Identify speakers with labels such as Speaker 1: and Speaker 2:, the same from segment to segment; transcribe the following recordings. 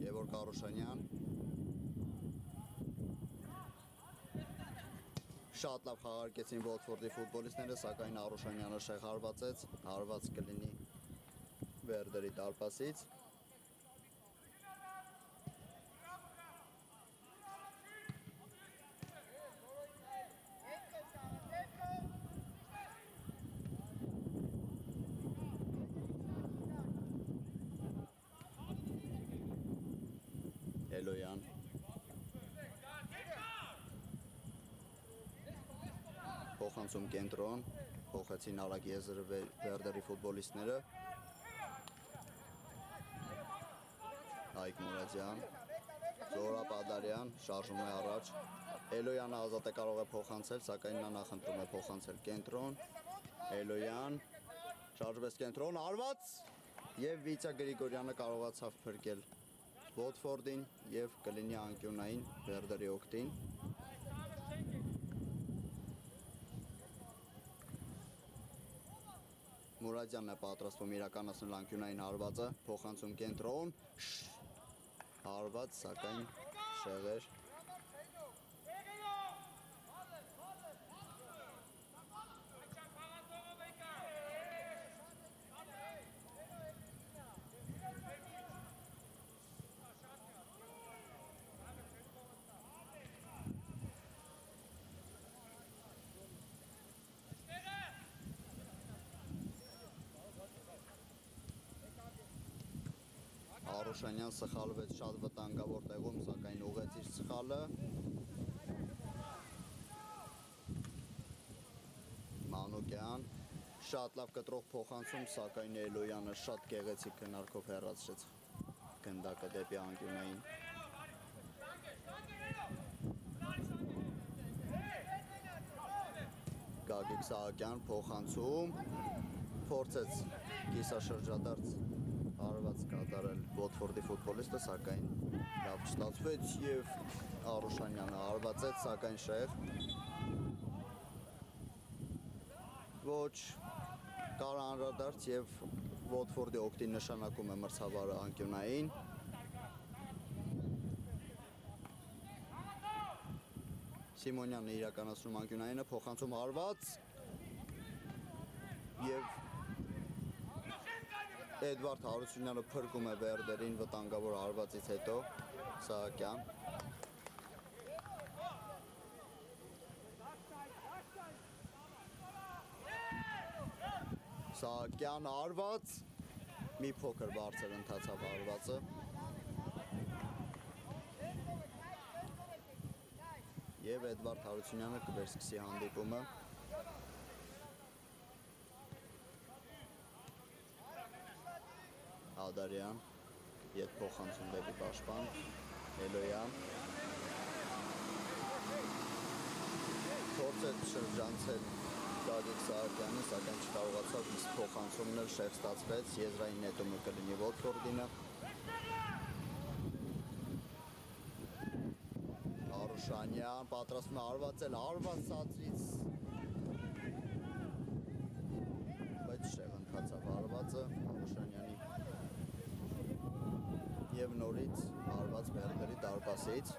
Speaker 1: Եվոր Կարոշանյան շատ լավ խաղարկեցին Վոտֆորդի ֆուտբոլիստները, սակայն Արոշանյանը շեղ հարվածեց, հարված կլինի Վերդերի դարպասից։ Էլոյան փոխանցում կենտրոն, փոխեցին Արագ Եզրը Վերդերի ֆուտբոլիստները, Հայկ Մուրադյան, Զորապ Ադարյան շարժում է առաջ, Էլոյանը ազատ է կարող է փոխանցել, սակայն նա նախընտրում է փոխանցել կենտրոն, Էլոյան շարժվեց կենտրոն, արված և Վիցա Գրիգորյանը կարողացավ փրկել Վոտֆորդին և կլինի անկյունային Վերդերի օգտին։ Մուրադյանն է պատրաստվում իրականացնել անկյունային հարվածը, փոխանցում կենտրոն, հարված, սակայն շեղեր։ Արոշանյան սխալվեց շատ վտանգավոր տեղում, սակայն ուղեց իր սխալը։ Մանուկյան շատ լավ կտրող փոխանցում, սակայն Էլոյանը շատ գեղեցիկ քննարկով հեռացրեց գնդակը դեպի անկյունային։ Գագիկ Սահակյան փոխանցում, փորձեց կիսաշրջադարձ հարված կատարել Վոտֆորդի ֆուտբոլիստը, սակայն լավ չստացվեց և Արոշանյանը հարվածեց, սակայն շեղ։ Ոչ կար անդրադարձ և Վոտֆորդի օգտի նշանակում է մրցավարը անկյունային։ Սիմոնյանը իրականացնում անկյունայինը, փոխանցում հարված և Էդվարդ Հարությունյանը փրկում է Վերդերին վտանգավոր հարվածից հետո, Սահակյան։ Սահակյան հարված, մի փոքր բարձր ընթացավ հարվածը։ Եվ Էդվարդ Հարությունյանը կվերսկսի հանդիպումը։ Պադարյան, ետ փոխանցում դեպի պաշտպան, Էլոյան, փորձեց շրջանցել Գագիկ Սահակյանը, սակայն չկարողացավ, իսկ փոխանցումն էլ շեղ ստացվեց, եզրային նետումը կլինի Վոտֆորդինը, Արուշանյան պատրաստվում է հարվածել, հարվածածից, բայց շեղ ընթացավ հարվածը Արուշանյանի և նորից հարված Վերդերի դարպասից,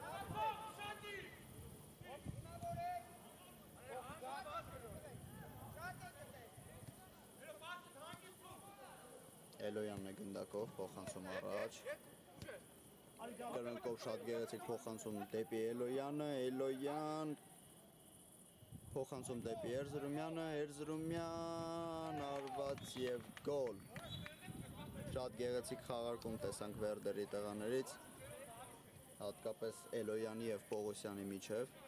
Speaker 1: Էլոյանն է գնդակով, փոխանցում առաջ, կրնկով շատ գեղեցիկ փոխանցում դեպի Էլոյանը, Էլոյան, փոխանցում դեպի Էրզրումյանը, Էրզրումյան, արված և գոլ, շատ գեղեցիկ խաղարկում տեսանք Վերդերի տղաներից, հատկապես Էլոյանի և Պողոսյանի միջև,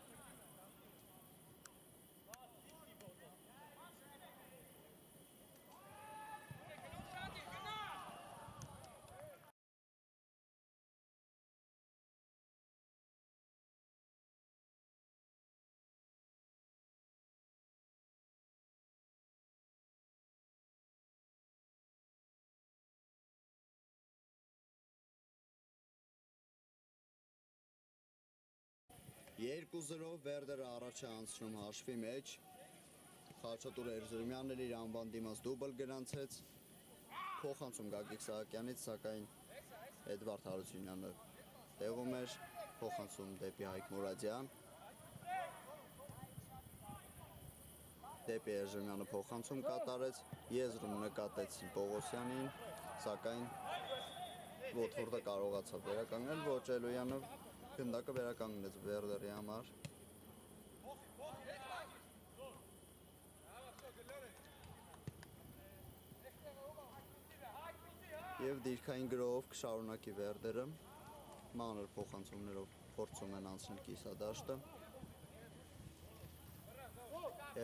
Speaker 1: Երկու զրով Վերդերը առաջ է անցնում հաշվի մեջ, Խաչատուր Էրզրումյանն էլ իր անվան դիմաց դուբլ գրանցեց, փոխանցում Գագիկ Սահակյանից, սակայն Էդվարդ Հարությունյանը տեղում էր, փոխանցում դեպի Հայկ Մուրադյան, դեպի Էրզրումյանը փոխանցում կատարեց, եզրում նկատեցին Պողոսյանին, սակայն Վոտֆորդը կարողացավ վերականգնել, ոչ Էլոյանը գնդակը վերականգնեց Վերդերի համար, և դիրքային գրով կշարունակի Վերդերը, մանր փոխանցումներով փորձում են անցնել կիսադաշտը,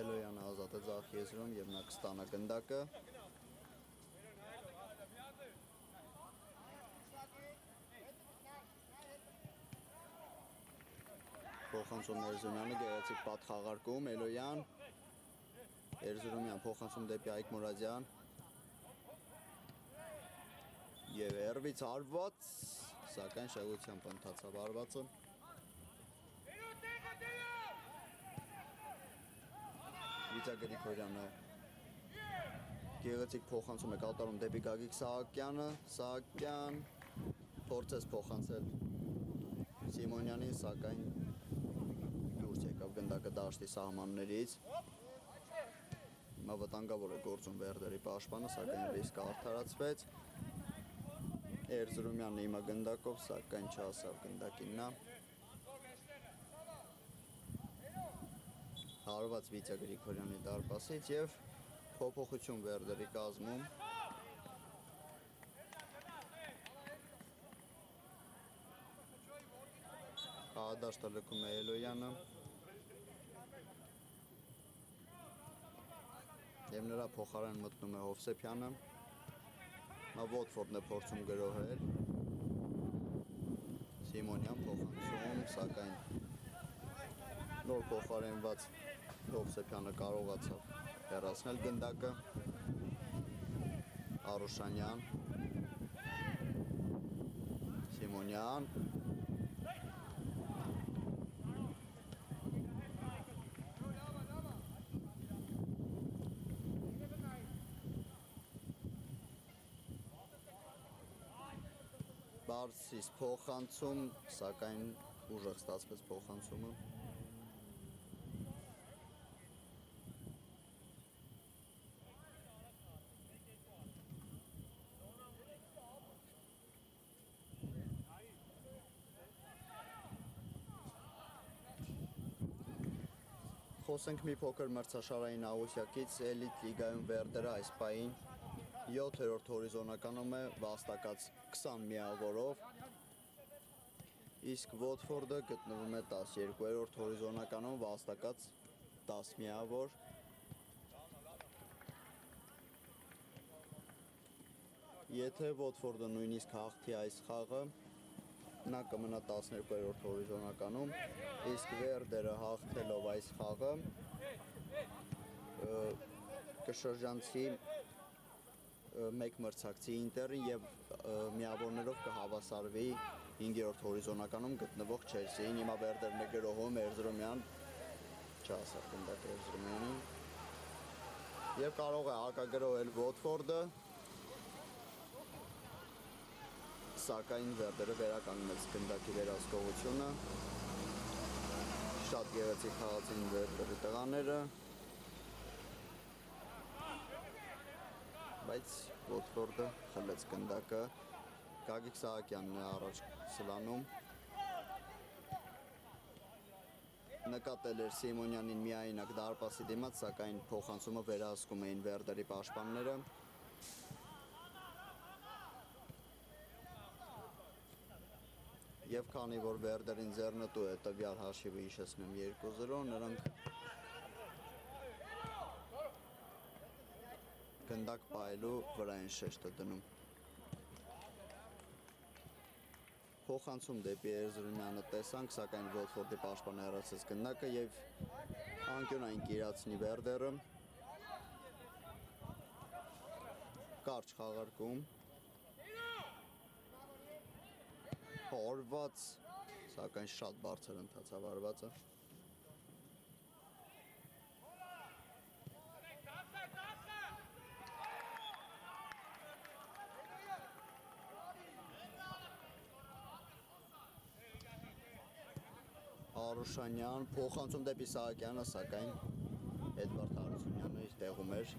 Speaker 1: Էլոյանը ազատ է ձախ եզրում և նա կստանա գնդակը, փոխանցում Էրզրումյանը, գեղեցիկ պատ խաղարկում, Էլոյան, Էրզրումյան փոխանցում դեպի Հայկ Մուրադյան, և հեռվից հարված, սակայն շեղությամբ ընթացավ հարվածը, Վիթա Գրիգորյանը գեղեցիկ փոխանցում է կատարում դեպի Գագիկ Սահակյանը, Սահակյան փորձեց փոխանցել Սիմոնյանին, սակայն դուրս եկավ գնդակը դաշտի սահմաններից, հիմա վտանգավոր է գործում Վերդերի պաշտպանը, սակայն ռիսկը արդարացվեց, Էրզրումյանն հիմա գնդակով, սակայն չհասավ գնդակին նա, հարված Վիթա Գրիգորյանի դարպասից և փոփոխություն Վերդերի կազմում, Խաղադաշտը լքում է Էլոյանը և նրա փոխարեն մտնում է Հովսեփյանը, նա Վոտֆորդն է փորձում գրոհել, Սիմոնյան փոխանցում, սակայն նոր փոխարենված Հովսեփյանը կարողացավ հեռացնել գնդակը, Արուշանյան, Սիմոնյան, Բարսիս փոխանցում, սակայն ուժեղ ստացվեց փոխանցումը, խոսենք մի փոքր մրցաշարային աղյուսակից, էլիտ լիգայում Վերդերը այս պահին 7-րդ հորիզոնականում է վաստակած 20 միավորով, իսկ Վոտֆորդը գտնվում է 12-րդ հորիզոնականում վաստակած 10 միավոր, Եթե Ոթֆորդը նույնիսկ հաղթի այս խաղը, նա կմնա 12-րդ հորիզոնականում, իսկ Վերդերը հաղթելով այս խաղը կշրջանցի մեկ մրցակցի Ինտերին եւ միավորներով կհավասարվի 5-րդ հորիզոնականում գտնվող Չելսիին։ Հիմա Վերդերն է գրոհում Էրզրումյան, չասա գնդակ Էրզրումյանին, եւ կարող է հակագրոհել Ոթֆորդը, սակայն Վերդերը վերականգնեց գնդակի վերահսկողությունը։ Շատ գեղեցիկ խաղացին Վերդերի տղաները, բայց Ոթֆորդը խլեց գնդակը։ Գագիկ Սահակյանն է առաջ սլանում, նկատել էր Սիմոնյանին միայնակ դարպասի դիմաց, սակայն փոխանցումը վերահսկում էին Վերդերի պաշտպանները։ Եվ քանի որ Վերդերին ձեռնտու է տվյալ հաշիվը, հիշեցնեմ 2-0, նրանք գնդակ պահելու վրա են շեշտը դնում։ Փոխանցում դեպի Էրզրումյանը տեսանք, սակայն Ոթֆորդի պաշտպանը հեռացրեց գնդակը եւ անկյունային կիրացնի Վերդերը։ Կարճ խաղարկում, հարված, սակայն շատ բարձր ընթացավ հարվածը։ Արուշանյան փոխանցում դեպի Սահակյանը, սակայն Էդվարդ Հարությունյանը իր տեղում էր,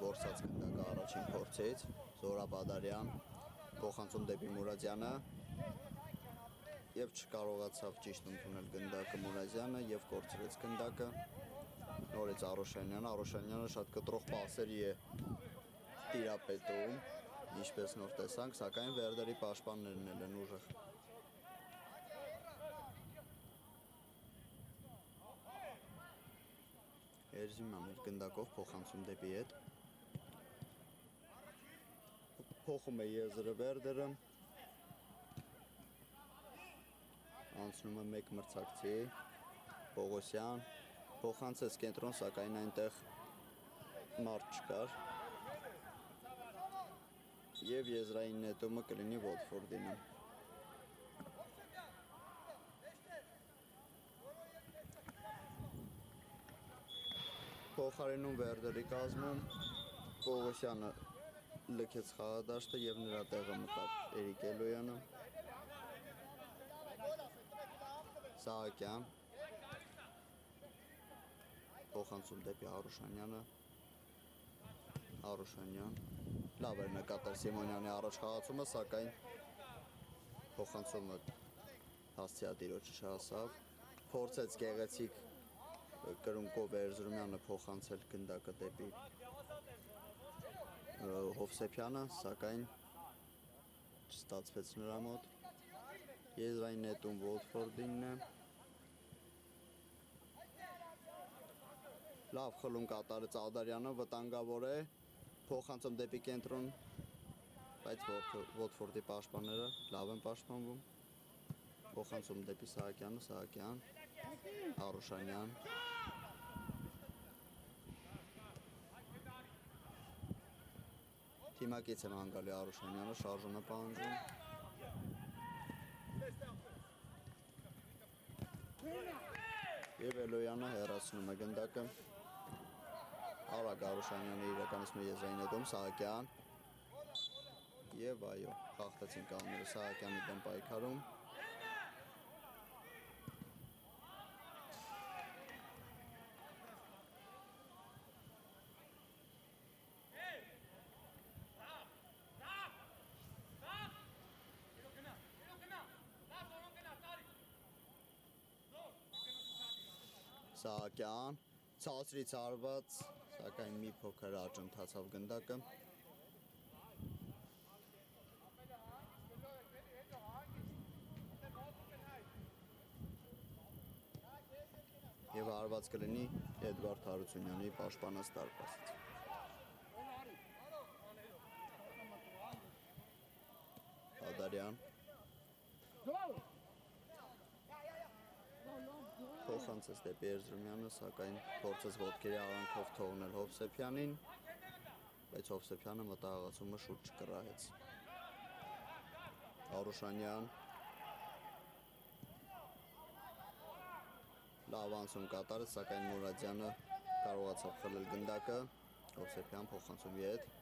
Speaker 1: որսած գնդակը առաջին փորձից։ Զորաբ Ադարյան փոխանցում դեպի Մուրադյանը եւ չկարողացավ ճիշտ ընդունել գնդակը Մուրադյանը եւ կորցրեց գնդակը։ Նորից Արուշանյանը շատ կտրող պասերի է տիրապետում, ինչպես նոր տեսանք, սակայն Վերդերի պաշտպաններն են ուժեղ։ Էրզրումյանն իր գնդակով փոխանցում դեպի հետ, փոխում է եզրը Վերդերը, անցնում է մեկ մրցակցի, Պողոսյան, փոխանցեց կենտրոն, սակայն այնտեղ մարդ չկար եւ եզրային նետումը կլինի Ոթֆորդին։ Փոխարինում Վերդերի կազմում Պողոսյանը լքեց խաղադաշտը եւ նրա տեղը մտավ Էրիկ Էլոյանը։ Սահակյան փոխանցում դեպի Արուշանյանը, Արուշանյան լավ էր նկատել Սիմոնյանի առաջ խաղացումը, սակայն փոխանցումը հասցեատիրոջը չհասավ։ Փորձեց գեղեցիկ կրունկով Էրզրումյանը փոխանցել գնդակը դեպի Հովսեփյանը, սակայն չստացվեց նրա մոտ։ Եզրային նետում Ոթֆորդինն է։ Լավ խլում կատարեց Ադարյանը, վտանգավոր է, փոխանցում դեպի կենտրոն, բայց Ոթֆորդի պաշտպանները լավ են պաշտպանվում։ Փոխանցում դեպի Սահակյանը, Սահակյան, Արուշանյան։ Թիմակից է հանգալի Արուշանյանը, շարժում է պահանջում։ Եվ Էլոյանը հեռացնում է գնդակը։ Արագ Արուշանյանը իրականացնում է եզրային նետում, Սահակյան։ Եվ այո, խախտեցին կանոնները Սահակյանի դեմ պայքարում։ Սահակյան, ցածրից արված, սակայն մի փոքր աճ ընթացավ գնդակը։ Եվ արված կլինի Էդվարդ Հարությունյանի պաշտպանած դարպասից։ Ադարյան փոխանցեց դեպի Էրզրումյանը, սակայն փորձեց ոտքերի արանքով թողնել Հովսեփյանին, բայց Հովսեփյանը մտահղացումը շուտ չկռահեց։ Արուշանյան լավ անցում կատարեց, սակայն Մուրադյանը կարողացավ խլել գնդակը, Հովսեփյան փոխանցում ետ։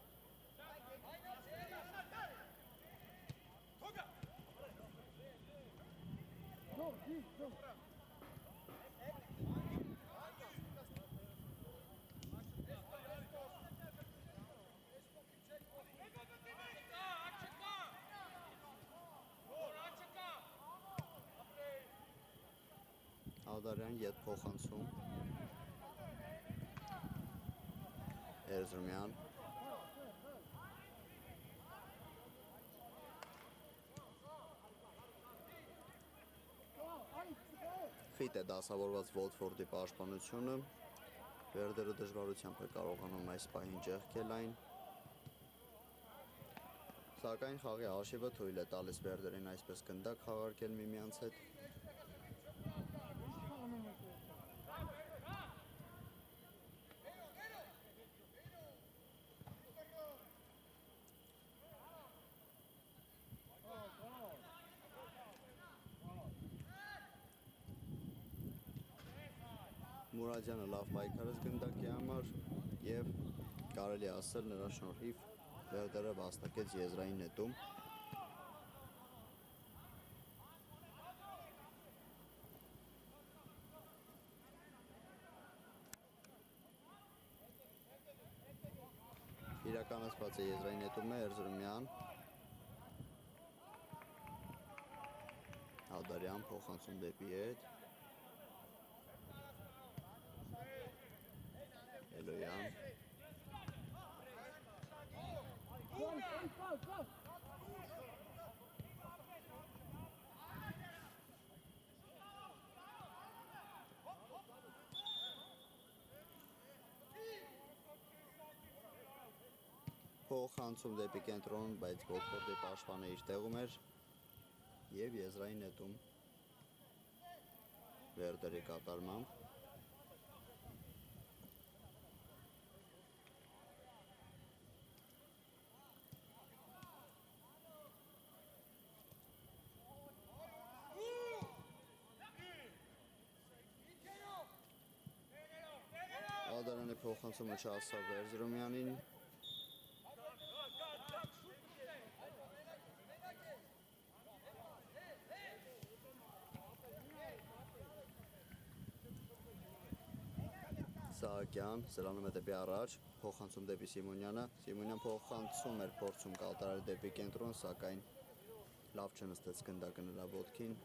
Speaker 1: Ադարյան ետ փոխանցում Էրզրումյան խիտ է դասավորված Վոթֆորդի պաշտպանությունը, Վերդերը դժվարությամբ է կարողանում այս պահին ճեղքել այն, սակայն խաղի հաշիվը թույլ է տալիս Վերդերին այսպես գնդակ խաղարկել միմյանց հետ։ Մուրադյանը լավ պայքարեց գնդակի համար և կարելի ասել նրա շնորհիվ Վերդերը վաստակեց եզրային նետում։ Իրականացված է եզրային նետումը Էրզրումյան Ադարյան փոխանցում դեպի ետ Էլոյան փոխանցում դեպի կենտրոն, բայց Վոթֆորդի պաշտպանը իր տեղում էր և եզրային նետում Վերդերի կատարմամբ Ադարյանի փոխանցումը չհասավ Էրզրումյանին, Սահակյան սրանում է դեպի առաջ, փոխանցում դեպի Սիմոնյանը, Սիմոնյան փոխանցում էր փորձում կատարել դեպի կենտրոն, սակայն լավ չնստեց գնդակը նրա ոտքին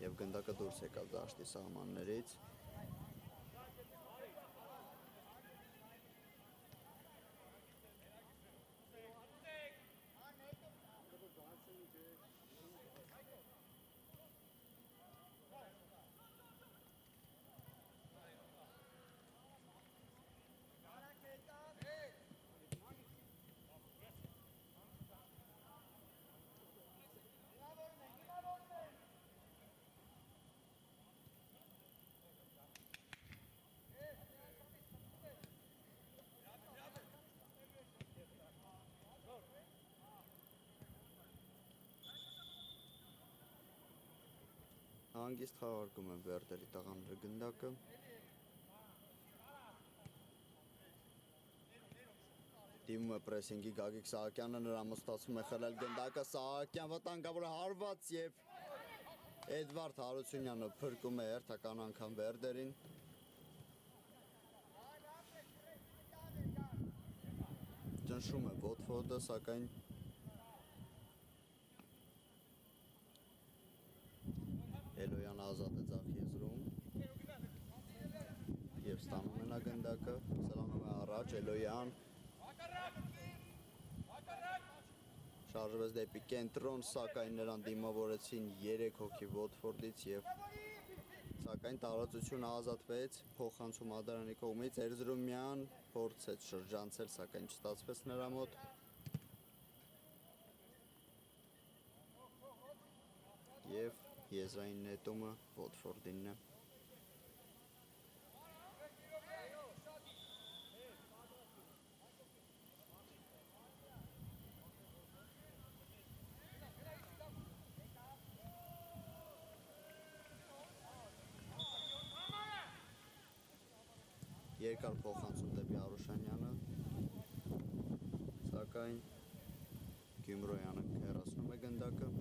Speaker 1: և գնդակը դուրս եկավ դաշտի սահմաններից։ Հանգիստ խաղարկում են Վերդերի տղաները գնդակը։ Դիմում է պրեսինգի Գագիկ Սահակյանը, նրան ստացվում է խլել գնդակը, Սահակյան վտանգավոր հարված և Էդվարդ Հարությունյանը փրկում է հերթական անգամ Վերդերին։ Ճնշում է Վոթֆորդը, սակայն Էլոյանը ազատ է ձախ եզրում և ստանում է նա գնդակը, սրանում է առաջ, Էլոյան շարժվեց դեպի կենտրոն, սակայն նրան դիմավորեցին 3 հոգի Վոթֆորդից և սակայն տարածությունը ազատվեց, փոխանցում Ադարյանի կողմից, Էրզրումյան փորձեց շրջանցել, սակայն չստացվեց նրա մոտ։ Եվ եզրային նետումը Վոթֆորդինն է։ Երկար փոխանցում դեպի Արուշանյանը, սակայն Գյումրոյանը հեռացնում է գնդակը։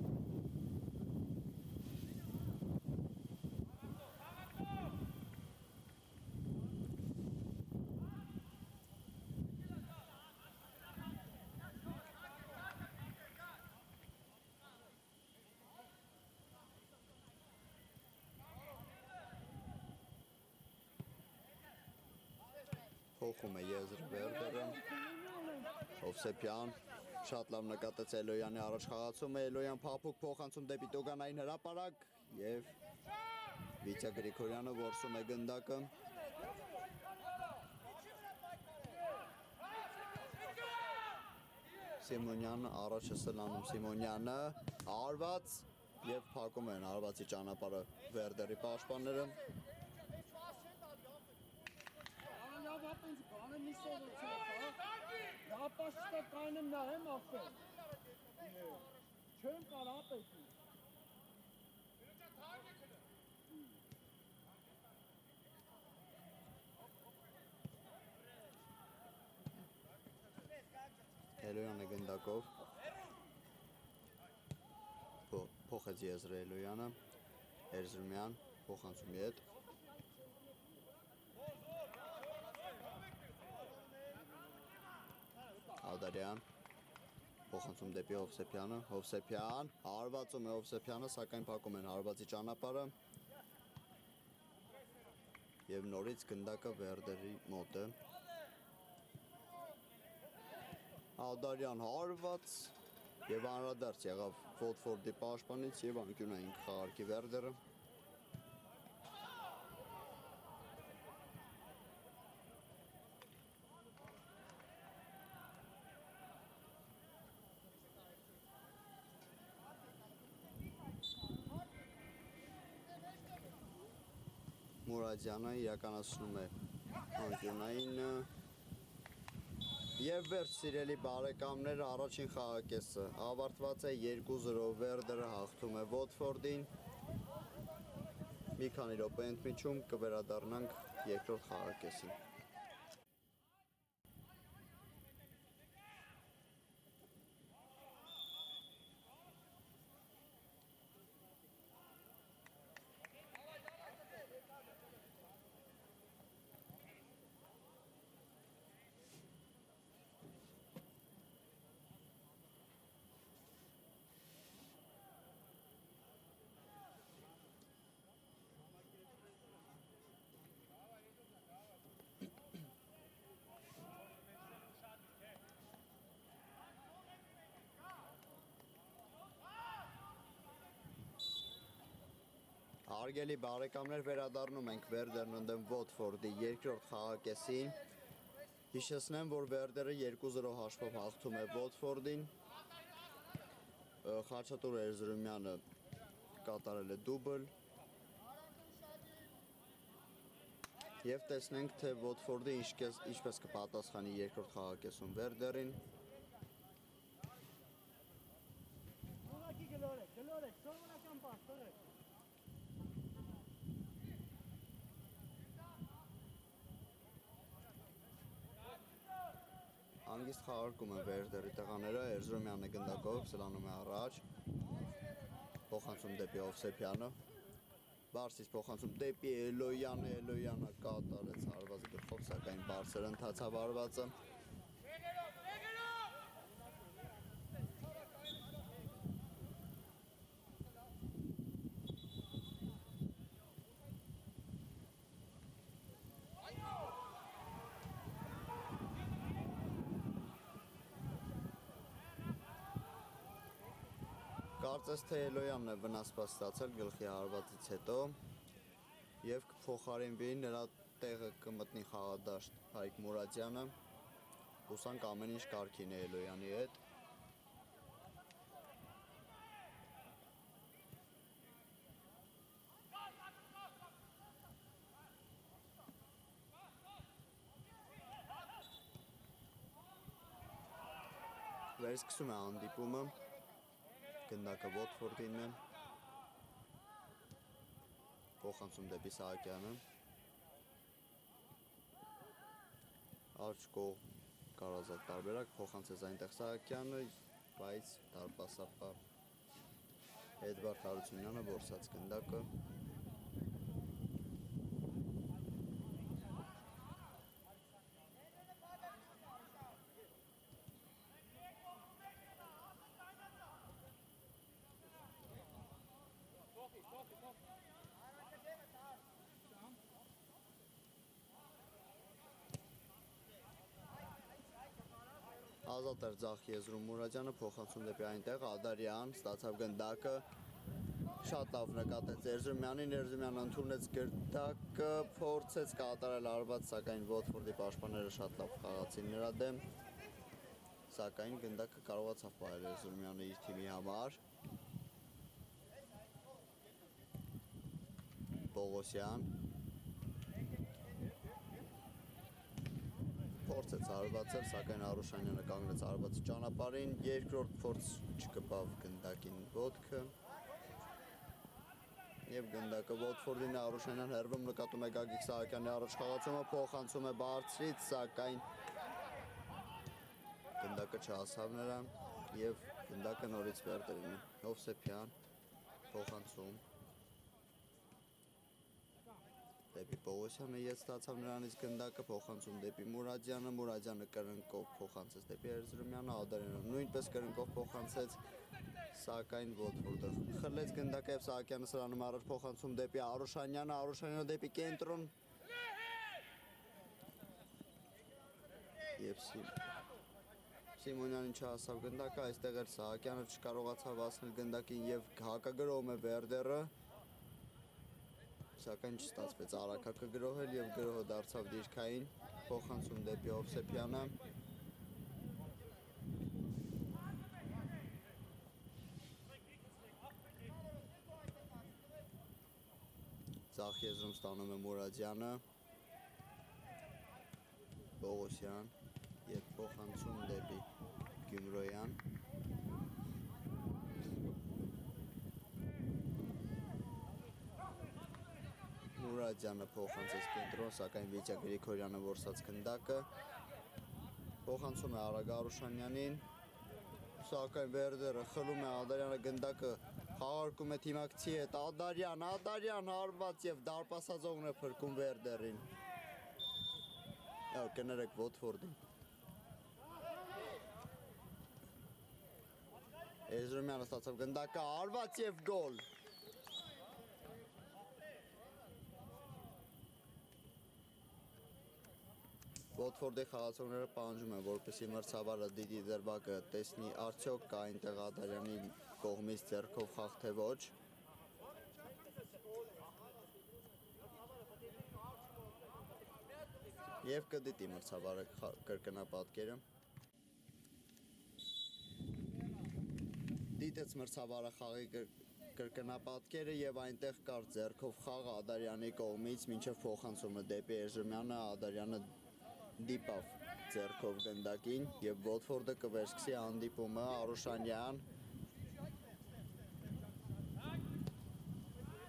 Speaker 1: Փոխում է եզրը Վերդերը, Հովսեփյան, շատ լավ նկատեց Էլոյանի առաջ խաղացումը, Էլոյան փափուկ փոխանցում դեպի Տոգանային հրապարակ և Վիտյա Գրիգորյանը որսում է գնդակը։ Սիմոնյանը առաջ է սլանում, Սիմոնյանը արված և փակում են արվածի ճանապարհը Վերդերի պաշտպանները։ Էլոյանը գնդակով փոխեց եզրը Էլոյանը, Էրզրումյան փոխանցումի հետ։ Ադարյան փոխանցում դեպի Հովսեփյանը, Հովսեփյան հարվածում է Հովսեփյանը, սակայն փակում են հարվածի ճանապարհը և նորից գնդակը Վերդերի մոտ է։ Ադարյան հարված և անդրադարձ եղավ Վոթֆորդի պաշտպանից և անկյունային կխաղարկի Վերդերը։ Մուրադյանը իրականացնում է անկյունայինը և վերջ սիրելի բարեկամներ, առաջին խաղակեսը ավարտված է 2-0 Վերդերը հաղթում է Վոթֆորդին։ Մի քանի րոպե ընդմիջում կվերադառնանք երկրորդ խաղակեսին։ Հարգելի բարեկամներ, վերադառնում ենք Վերդերն ընդդեմ Վոթֆորդի երկրորդ խաղակեսին։ Հիշեցնեմ, որ Վերդերը 2-0 հաշվով հաղթում է Վոթֆորդին։ Խաչատուր Էրզրումյանը կատարել է դուբլ։ Եվ տեսնենք, թե Վոթֆորդը ինչպես կպատասխանի երկրորդ խաղակեսում Վերդերին։ Հանգիստ խաղարկում են Վերդերի տղաները, Էրզրումյանը գնդակով սլանում է առաջ, փոխանցում դեպի Հովսեփյանը, բարձից փոխանցում դեպի Էլոյանը, Էլոյանը կատարեց հարված գլխով, սակայն բարձր ընթացավ հարվածը։ Կարծես թե Էլոյանն է վնասված ստացել գլխի հարվածից հետո և կփոխարինվի, նրա տեղը կմտնի խաղադաշտ Հայկ Մուրադյանը, հուսանք ամեն ինչ կարգին է Էլոյանի հետ։ վերսկսում է հանդիպումը, գնդակը Watford-ին է, փոխանցում դեպի Սահակյանը, աջ կողմ կարազատ տարբերակ, փոխանցեց այնտեղ Սահակյանը, բայց դարպասապա Էդվարդ Հարությունյանը որսած գնդակը, ազատ էր ձախ եզրում Մուրադյանը, փոխանցում դեպի այնտեղ, Ադարյան, ստացավ գնդակը, շատ լավ նկատեց Երզումյանին, Երզումյանը ընդունեց գնդակը, փորձեց կատարել արված, սակայն Watford-ի պաշտպանները շատ լավ խաղացին նրա դեմ, սակայն գնդակը կարողացավ պահել Երզումյանը իր թիմի համար, Պողոսյան, փորձեց արվածել, սակայն Արուշանյանը կանգնեց արվածի ճանապարհին, երկրորդ փորձ չկպավ գնդակին ոտքը եւ գնդակը Watford-ին է, Արուշանյան հերվում նկատում է Գագիկ Սահակյանի առաջ խաղացումը, փոխանցում է բարձրից, սակայն գնդակը չհասավ նրան եւ գնդակը նորից Վերդերին է, Հովսեփյան փոխանցում դեպի Պողոսյանը ետ ստացավ նրանից գնդակը, փոխանցում դեպի Մուրադյանը, Մուրադյանը կրնկով փոխանցեց դեպի Երզումյանը, Ադարյանը նույնպես կրնկով փոխանցեց, սակայն Watford-ը խլեց գնդակը եւ Սահակյանը սրանում առաջ փոխանցում դեպի Արուշանյանը, Արուշանյանը դեպի կենտրոն եւ Սիմոնյանին չհասավ գնդակը, այստեղ էր Սահակյանը չկարողացավ հասնել գնդակին եւ հակագրոհում է Վերդերը, սակայն չստացվեց արագ հակագրոհել եւ գրոհը դարձավ դիրքային, փոխանցում դեպի Հովսեփյանը, ձախ եզրում ստանում է Մուրադյանը, Պողոսյան եւ փոխանցում դեպի Գյումրոյան, Մուրադյանը փոխանցեց կենտրոն, սակայն Վիտյա Գրիգորյանը որսած գնդակը, փոխանցում է Արագ Արուշանյանին, սակայն Վերդերը խլում է Ադարյանը գնդակը, խաղարկում է թիմակցի հետ, Ադարյան հարված եւ դարպասածողն է փրկում Վերդերին, կներեք Watford-ին, Երզումյանը ստացավ գնդակը, հարված եւ գոլ, Watford-ի խաղացողները պահանջում են, որպեսզի մրցավարը Դիդի Դրբակը տեսնի արդյոք կա այնտեղ Ադարյանի կողմից ձեռքով խաղ թե ոչ, եւ կդիտի մրցավարը կրկնապատկերը, դիտեց մրցավարը խաղի կրկնապատկերը եւ այնտեղ կար ձեռքով խաղ Ադարյանի կողմից, մինչեւ փոխանցումը դեպի Երզումյանը, Ադարյանը դիպավ ձեռքով գնդակին եւ Watford-ը կվերսկսի հանդիպումը, Արուշանյան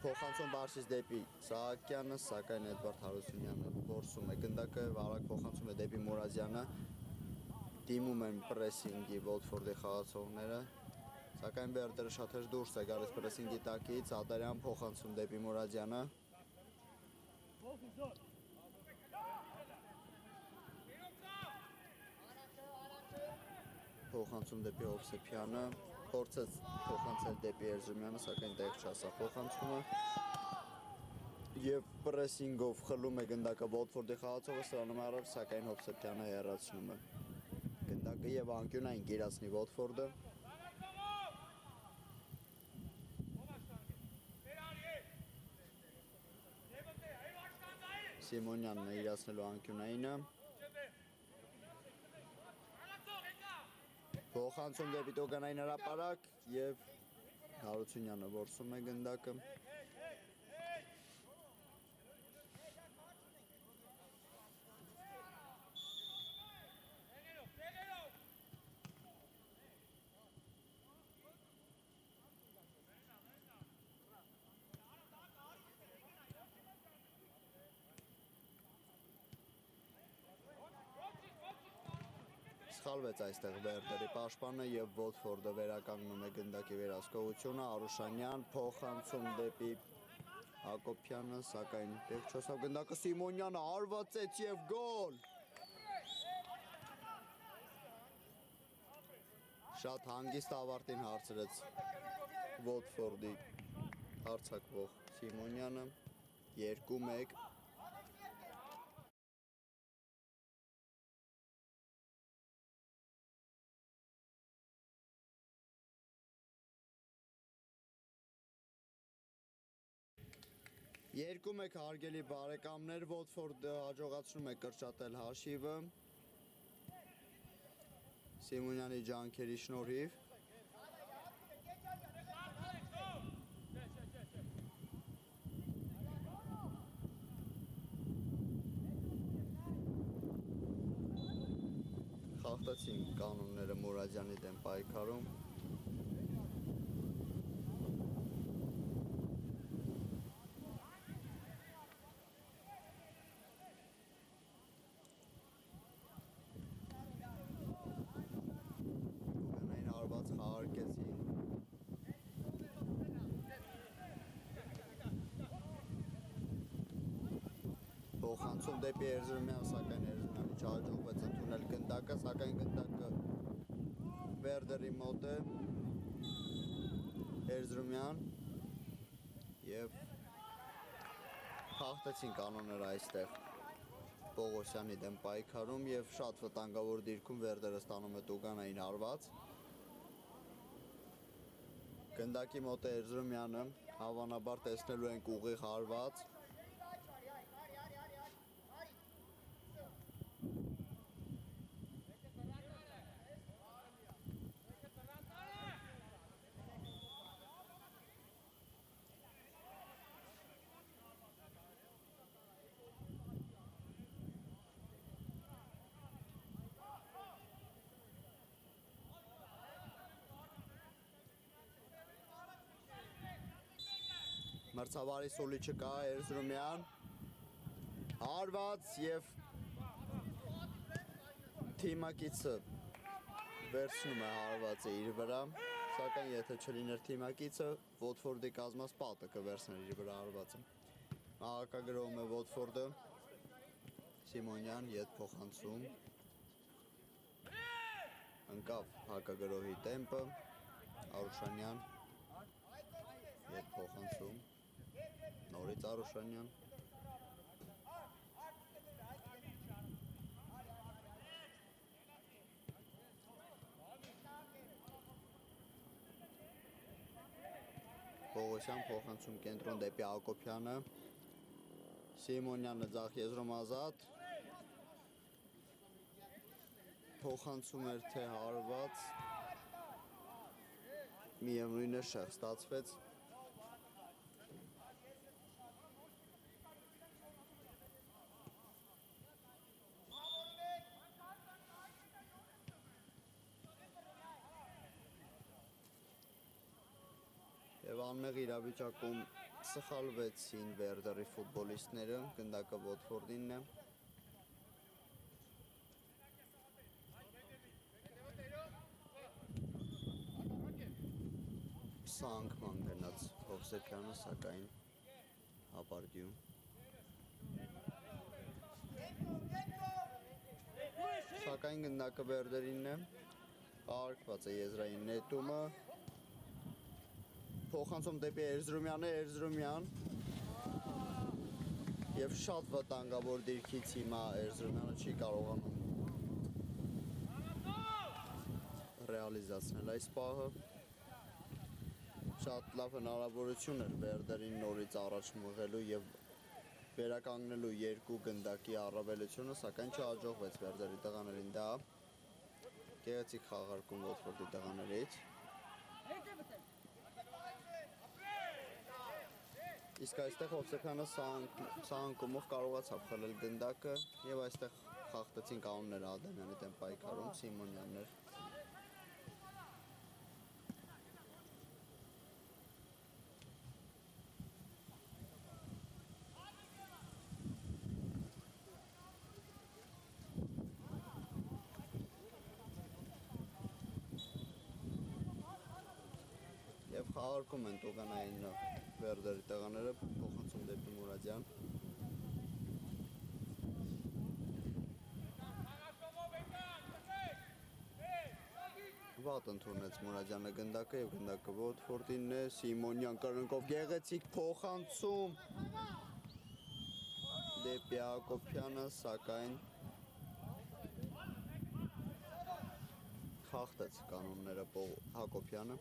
Speaker 1: փոխանցում բարձրից դեպի Սահակյանը, սակայն Էդվարդ Հարությունյանը որսում է գնդակը, արագ փոխանցում է դեպի Մուրադյանը, դիմում են պրեսինգի Watford-ի խաղացողները, սակայն Վերդերը շատ հեշտ դուրս է գալիս պրեսինգի տակից, Ադարյան փոխանցում դեպի Մուրադյանը, փոխանցում դեպի Հովսեփյանը, փորձեց փոխանցել դեպի Երզումյանը, սակայն տեղ չհասավ փոխանցումը եւ պրեսինգով խլում է գնդակը Watford-ի խաղացողը, սրանում է առաջ, սակայն Հովսեփյանը հեռացնում է գնդակը եւ անկյունային գիրացնի Watford-ը, Սիմոնյանն է իրացնելու անկյունայինը, փոխանցում դեպի տոկանային հրապարակ եւ Հարությունյանը որսում է գնդակը, Սխալվեց այստեղ Վերդերի պաշտպանը եւ Վոթֆորդը վերականգնում է գնդակի վերահսկողությունը, Արուշանյան փոխանցում դեպի Հակոբյանը, սակայն տեղ չոսավ գնդակը, Սիմոնյանը հարվածեց եւ գոլ։ Շատ հանգիստ ավարտին հարցրեց Վոթֆորդի հարցակվող Սիմոնյանը, 2-1։ Երկու մեկ հարգելի բարեկամներ, Վոթֆորդը հաջողացնում է կրճատել հաշիվը Սիմոնյանի ջանքերի շնորհիվ։ Խախտեցին կանոնները Մուրադյանի դեմ պայքարում։ Հարված խաղարկեցին։ Փոխանցում դեպի Էրզրումյան, սակայն Էրզրումյանը չհաջողվեց ընդունել գնդակը, սակայն գնդակը Վերդերի մոտ է։ Էրզրումյան եւ խախտեցին կանոնները այստեղ Պողոսյանի դեմ պայքարում եւ շատ վտանգավոր դիրքում Վերդերը ստանում է Տուգանային հարված։ Գնդակի մոտ է Էրզրումյանը, հավանաբար տեսնելու ենք ուղիղ հարված։ Մրցավարի սուլի չկա, Էրզրումյան հարված եւ թիմակիցը վերցնում է հարվածը իր վրա, սակայն եթե չլիներ թիմակիցը, Վոթֆորդի կազմած պատը կվերցներ իր վրա հարվածը։ Մաղաքագրում է Վոթֆորդը, Սիմոնյան ետ փոխանցում, ընկավ հակագրողի տեմպը, Արուշանյան ետ փոխանցում, նորից Արուշանյան, Պողոսյան փոխանցում կենտրոն դեպի Հակոբյանը, Սիմոնյանը ձախ եզրում ազատ, փոխանցում էր թե հարված, միևնույն է շեղ ստացվեց։ Եվ անմեղ իրավիճակում սխալվեցին Վերդերի ֆուտբոլիստները, գնդակը Վոթֆորդինն է։ Սանգման գնաց Հովսեփյանը, սակայն ապարդյու։ Սակայն գնդակը Վերդերինն է, արկված է եզրային նետումը, փոխանցում դեպի Էրզրումյանը, Էրզրումյան եւ շատ վտանգավոր դիրքից հիմա Էրզրումյանը չի կարողանում ռեալիզացնել այս պահը։ Շատ լավ հնարավորություն էր Վերդերին նորից առաջ մղելու եւ վերականգնելու երկու գնդակի առավելությունը, սակայն չհաջողվեց Վերդերի տղաներին դա։ Գեղեցիկ խաղարկում Վոթֆորդի տղաներից։ Իսկ այստեղ Հովսեփյանը սահանկումով կարողացավ խլել գնդակը եւ այստեղ խախտեցին կանոնները Ադամյանի դեմ պայքարում Սիմոնյաններ։ Արկում են տուգանային վերդերի տղաները փոխանցում դեպի Մուրադյան Վատ ընդունեց Մուրադյանը գնդակը և գնդակը Վոթֆորդինն է Սիմոնյան կրնկով գեղեցիկ փոխանցում դեպի Հակոբյանը սակայն խախտեց կանոնները Հակոբյանը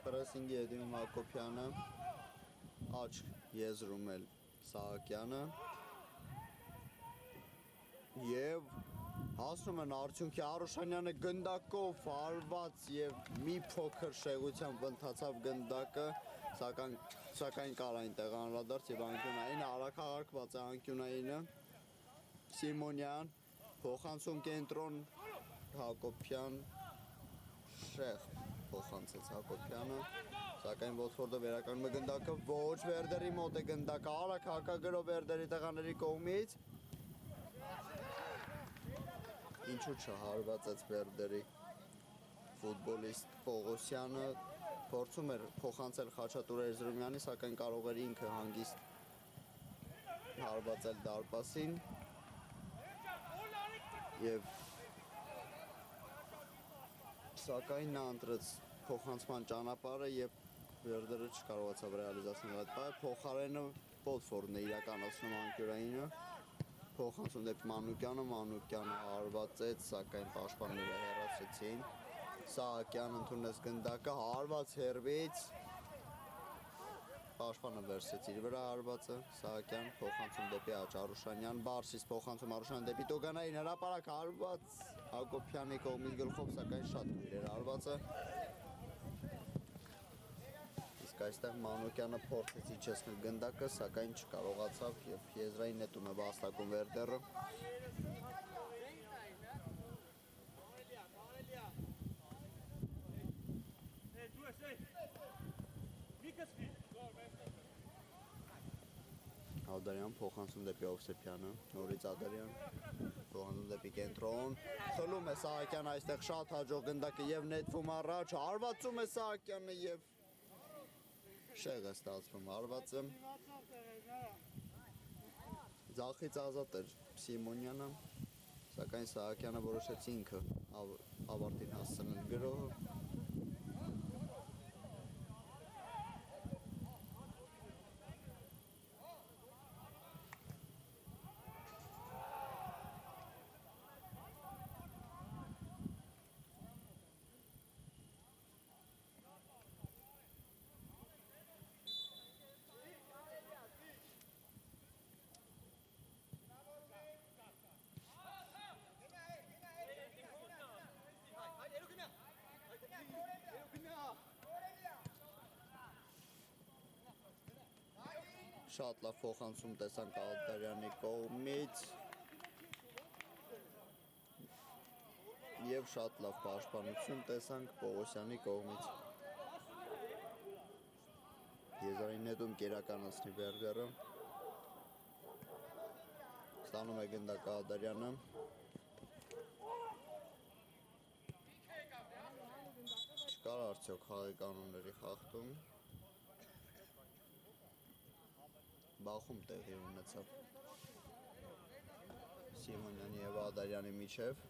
Speaker 1: Պրեսինգի հետինում Հակոբյանը աչք եզրում էլ Սահակյանը և հասնում են արդյունքի Արուշանյանը գնդակով հարված և մի փոքր շեղությամբ ընթացավ գնդակը սակայն կար այնտեղ անդրադարձ և անկյունային արագահարքված է անկյունայինը Սիմոնյան փոխանցում կենտրոն Հակոբյան շեղ փոխանցեց Հակոբյանը Սակայն Վոթֆորդը վերականգնում է գնդակը ոչ Վերդերի մոտ է գնդակը արագ հակագրով Վերդերի տղաների կողմից Ինչու չհարվածեց Վերդերի ֆուտբոլիստ Պողոսյանը փորձում էր փոխանցել Խաչատուր Էրզրումյանի սակայն կարող էր ինքը հանգիստ հարվածել դարպասին և սակայն նա ընտրեց փոխանցման ճանապարհը և Վերդերը չկարողացավ ռեալիզացնել այդ պահը փոխարենը Վոթֆորդն է իրականացնում անկյունայինը փոխանցում դեպի Մանուկյանը Մանուկյանը հարվածեց սակայն պաշտպանները հեռացրեցին Սահակյան ընդունեց գնդակը հարված հեռվից պաշտպանը վերցրեց իր վրա հարվածը Սահակյան փոխանցում դեպի աջ Արուշանյան Բարսից փոխանցում Արուշանյան դեպի Տուգանային հրապարակ հարված Հակոբյանի կողմից գլխով սակայն շատ քույր էր հարվածը իսկ այստեղ Մանուկյանը փորձեց իջեցնել գնդակը սակայն չկարողացավ և եզրային նետում է վաստակում Վերդերը Ադարյան փոխանցում դեպի Հովսեփյանը նորից Ադարյան փոխանցում դեպի կենտրոն խլում է Սահակյանը այստեղ շատ հաջող գնդակը և նետվում առաջ հարվածում է Սահակյանը և շեղ է ստացվում հարվածը ձախից ազատ էր Սիմոնյանը սակայն Սահակյանը որոշեց ինքը ավարտին հասցնել գրոհը Շատ լավ փոխանցում տեսանք Ադարյանի կողմից և շատ լավ պաշտպանություն տեսանք Պողոսյանի կողմից Եզարին նետում կիրականացնի Վերդերը ստանում է գնդակը Ադարյանը չկար արդյոք խաղի կանոնների խախտում Բախում տեղի ունեցավ Սիմոնյանի և Ադարյանի միջև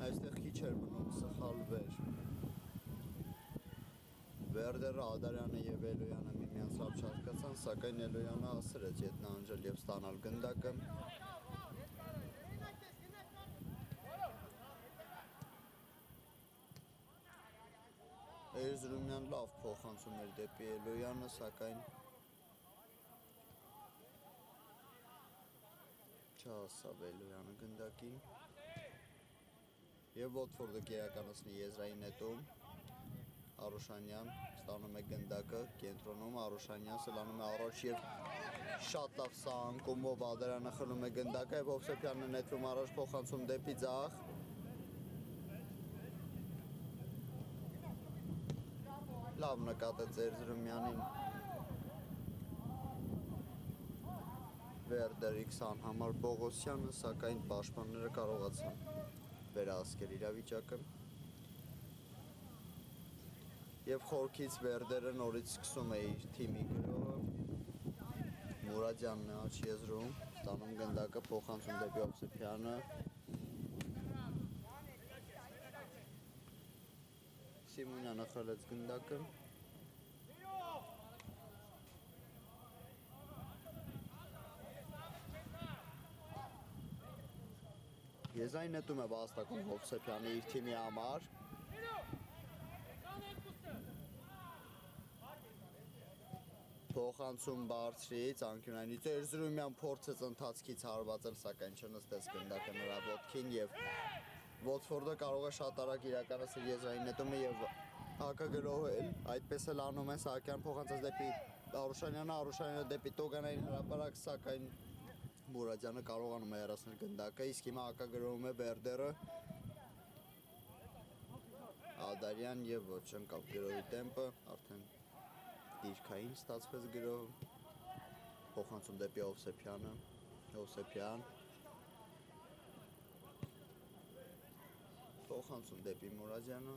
Speaker 1: Այստեղ քիչ էր մնում սխալվեր Վերդերը, Ադարյանը և Էլոյանը միմյանց լավ չհասկացան, սակայն Էլոյանը հասցրեց ետնանջել և ստանալ գնդակը Երզրումյան լավ փոխանցում էր դեպի Էլոյանը, սակայն չհասավ Էլոյանը գնդակին և Ոթֆորդը կիրականացնի եզրային նետում Արուշանյան ստանում է գնդակը կենտրոնում, Արուշանյան սլանում է առաջ և շատ լավ սա անկումով Ադարյանը խլում է գնդակը և Հովսեփյանը նետվում առաջ փոխանցում դեպի ձախ լավ նկատեց Երզրումյանին Վերդերի 20 համար Պողոսյանը, սակայն պաշտպանները կարողացան վերահսկել իրավիճակը և խորքից Վերդերը նորից սկսում է իր թիմի գրոհը Մուրադյանն է աջ եզրում, ստանում գնդակը, փոխանցում դեպի Հովսեփյանը Սիմոնյանը խլեց գնդակը Եզրային նետում է վաստակում Հովսեփյանը իր թիմի համար Փոխանցում բարձրից, անկյունայինից Երզրումյան փորձեց ընթացքից հարվածել, սակայն չնստեց գնդակը նրա ոտքին և Ոթֆորդը կարող է շատ արագ իրականացնել եզրային նետումը և հակագրոհել, այդպես էլ անում են Սահակյան փոխանցեց դեպի Արուշանյանը, Արուշանյանը դեպի Տոգանային հրապարակ, սակայն Մուրադյանը կարողանում է հեռացնել գնդակը, իսկ հիմա հակագրոհում է Վերդերը Ադարյան և ոչ ընկավ գրոհի տեմպը, արդեն դիրքային ստացվեց գրոհը, փոխանցում դեպի Հովսեփյանը, Հովսեփյան, փոխանցում դեպի Մուրադյանը,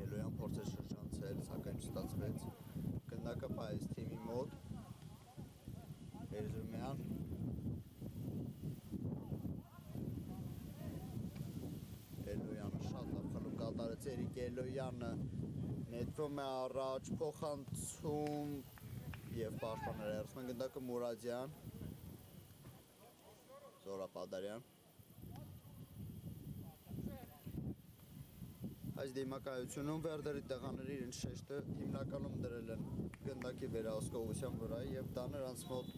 Speaker 1: Էլոյան փորձ է շրջանցել, սակայն չստացվեց, գնդակը պահեց թիմի մոտ, Երզրումյան, Էլոյանը շատ լավ խլում կատարեց Էրիկ Էլոյանը նետվում է առաջ, փոխանցում և պաշտպանները հեռացնում են գնդակը Մուրադյան, Զորապ Ադարյան Այս դիմակայությունում Վերդերի տղաները իրենց շեշտը հիմնականում դրել են գնդակի վերահսկողության վրա և դա նրանց մոտ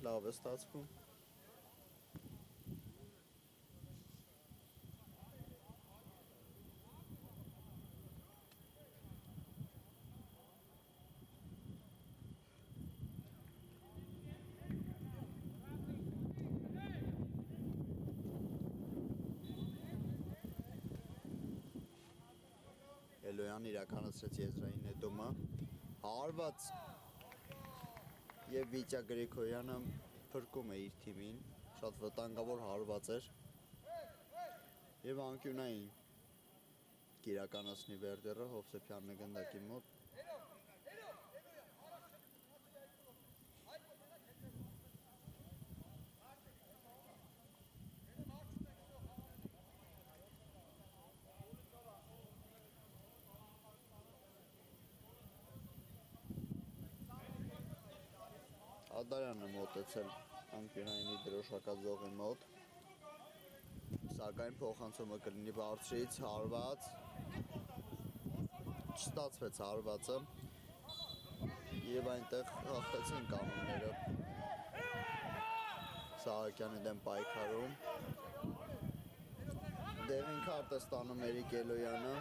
Speaker 1: լավ է ստացվում Էլոյան իրականացրեց եզրային նետումը, հարված և Վիտյա Գրիգորյանը փրկում է իր թիմին, շատ վտանգավոր հարված էր և անկյունային կիրականացնի Վերդերը, Հովսեփյանն է գնդակի մոտ Ադարյանը մոտեցել անկյունայինի դրոշակաձողի մոտ, սակայն փոխանցումը կլինի բարձրից, հարված, չստացվեց հարվածը և այնտեղ հաղթեցին կանոնները Սահակյանի դեմ պայքարում, դեղին քարտ է ստանում Էրիկ Էլոյանը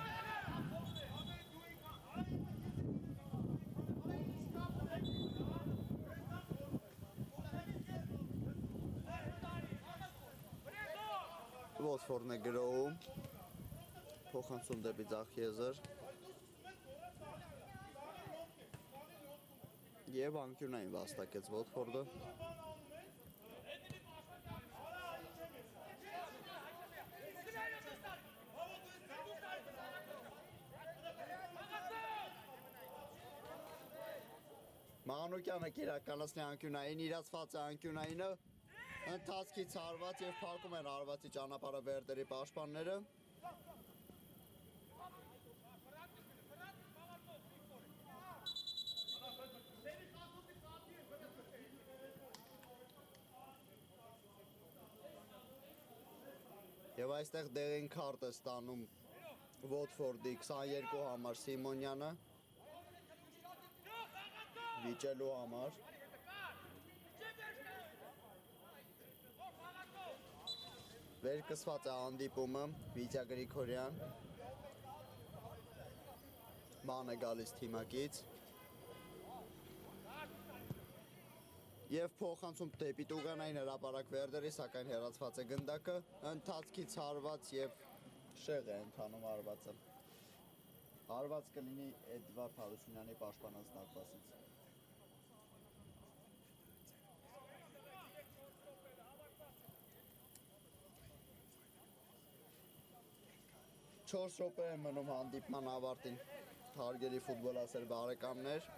Speaker 1: Ոթֆորդն է գրոհում, փոխանցում դեպի ձախ եզր և անկյունային վաստակեց Ոթֆորդը Մանուկյանը կիրականացնի անկյունային, իրացված է անկյունայինը Ընթացքից հարված և փակում են հարվածի ճանապարհը Վերդերի պաշտպանները այստեղ դեղին քարտ է ստանում Ոթֆորդի 22 համար Սիմոնյանը վիճելու համար վերկսված է հանդիպումը Վիտյա Գրիգորյան ման է գալիս թիմակից Եվ փոխանցում դեպի Տուգանային հրապարակ Վերդերի, սակայն հեռացված է գնդակը, ընթացքից հարված եւ շեղ է ընթանում հարվածը։ Հարված կլինի Էդվարդ Հարությունյանի պաշտպանած դարպասից։ 4 րոպե է մնում հանդիպման ավարտին, հարգելի ֆուտբոլասեր բարեկամներ։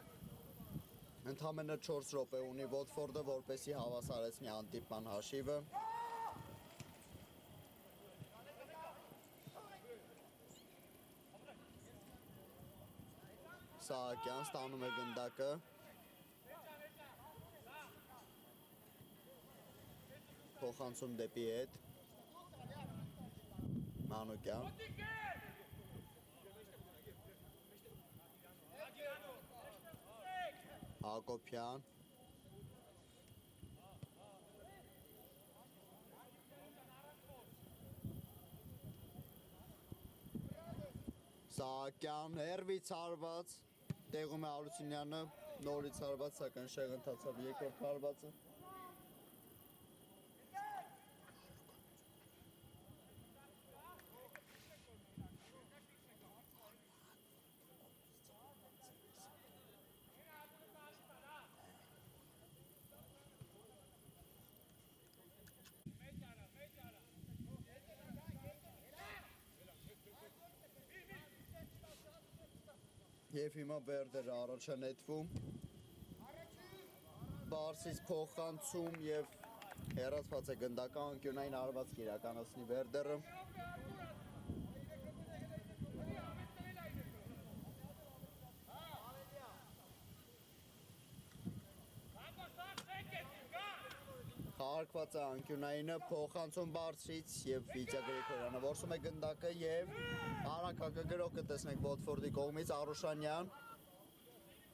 Speaker 1: Ընդամենը 4 րոպե ունի Ոթֆորդը, որպեսզի հավասարեցնի հանդիպման հաշիվը։ Սահակյան ստանում է գնդակը։ Փոխանցում դեպի հետ։ Մանուկյան։ Հակոբյան։ Սահակյան, հերվից հարված, տեղում է Հարությունյանը, նորից հարված, սակայն շեղ ընթացավ երկրորդ հարվածը։ Եվ հիմա Վերդերը առաջ է նետվում, Բարսից փոխանցում և հեռացված է գնդակը անկյունային հարված կիրականացնի Վերդերը։ Խաղարկված է անկյունայինը, փոխանցում Բարսից և Վիտյա Գրիգորյանը որսում է գնդակը և արագ հակագրող կտեսնենք Ոթֆորդի կողմից Արուշանյան,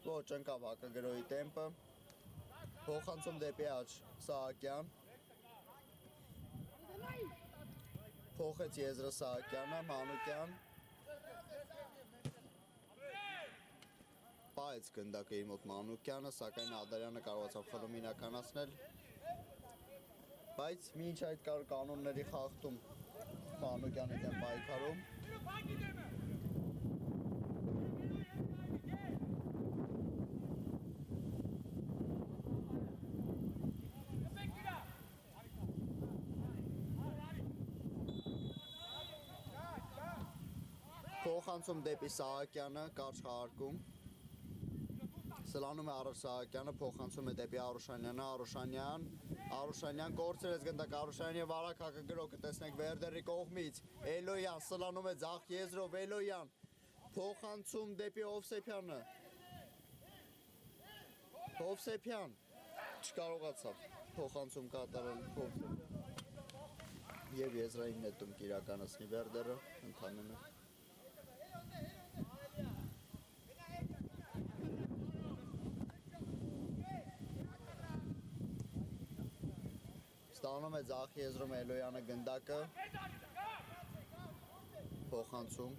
Speaker 1: ոչ ընկավ հակագրողի տեմպը, փոխանցում դեպի աջ Սահակյան, փոխեց եզրը Սահակյանը, Մանուկյան, պայեց գնդակը իր մոտ Մանուկյանը, սակայն Ադարյանը կարողացավ խլում իրականացնել, բայց մինչ այդ կար կանոնների խախտում Մանուկյանի դեմ պայքարում։ Փոխանցում դեպի Սահակյանը, կարճ խաղարկում։ Սլանում է առաջ Սահակյանը, փոխանցում է դեպի Արուշանյանը, Արուշանյան կորցրեց գնդակ Արուշանյան և արագ հակագրող կտեսնենք Վերդերի կողմից, Էլոյան սլանում է ձախ եզրով, Էլոյան, փոխանցում դեպի Հովսեփյանը, Հովսեփյան, չկարողացավ փոխանցում կատարել Հովսեփյան և եզրային նետում կիրականացնի Վերդերը, ընդամենը։ Ստանում է ձախ եզրում Էլոյանը գնդակը, փոխանցում,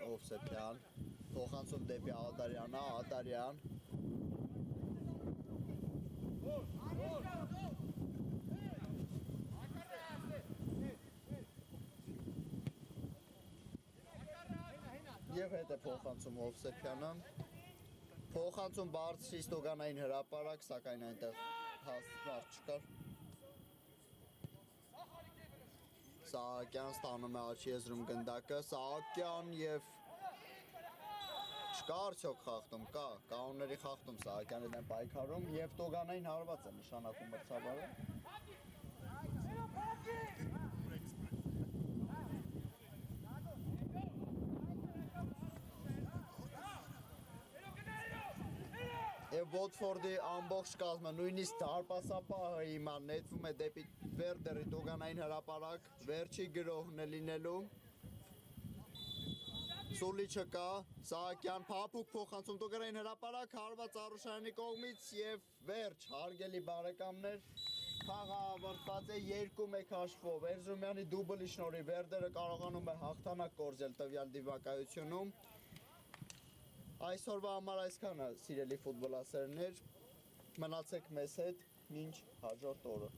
Speaker 1: Հովսեփյան, փոխանցում դեպի Ադարյանը, Ադարյան, և հետ է փոխանցում Հովսեփյանը, փոխանցում Բարսից Տուգանային հրապարակ, սակայն այնտեղ հասցված չկար։ Սահակյան ստանում է աջ եզրում գնդակը, Սահակյան և չկա արդյոք խախտում, կա, կանոնների խախտում Սահակյանի դեմ պայքարում և Տուգանային հարված է նշանակում մրցավարը։ Եվ Watford-ի ամբողջ կազմը, նույնիսկ դարպասապահը հիմա նետվում է դեպի Վերդերի տուգանային հրապարակ, վերջի գրողն է լինելու։ Սուլի չկա, Սահակյան փափուկ փոխանցում տուգանային հրապարակ, հարված Արուշյանի կողմից եւ վերջ, հարգելի բարեկամներ, խաղը ավարտված է 2-1 հաշվով։ Էրզրումյանի դուբլի շնորհիվ Վերդերը կարողանում է հաղթանակ կորզել տվյալ դիվակայությունում։ Այսօրվա համար այսքանը, սիրելի ֆուտբոլասերներ, մնացեք մեզ հետ մինչ հաջորդ օրը։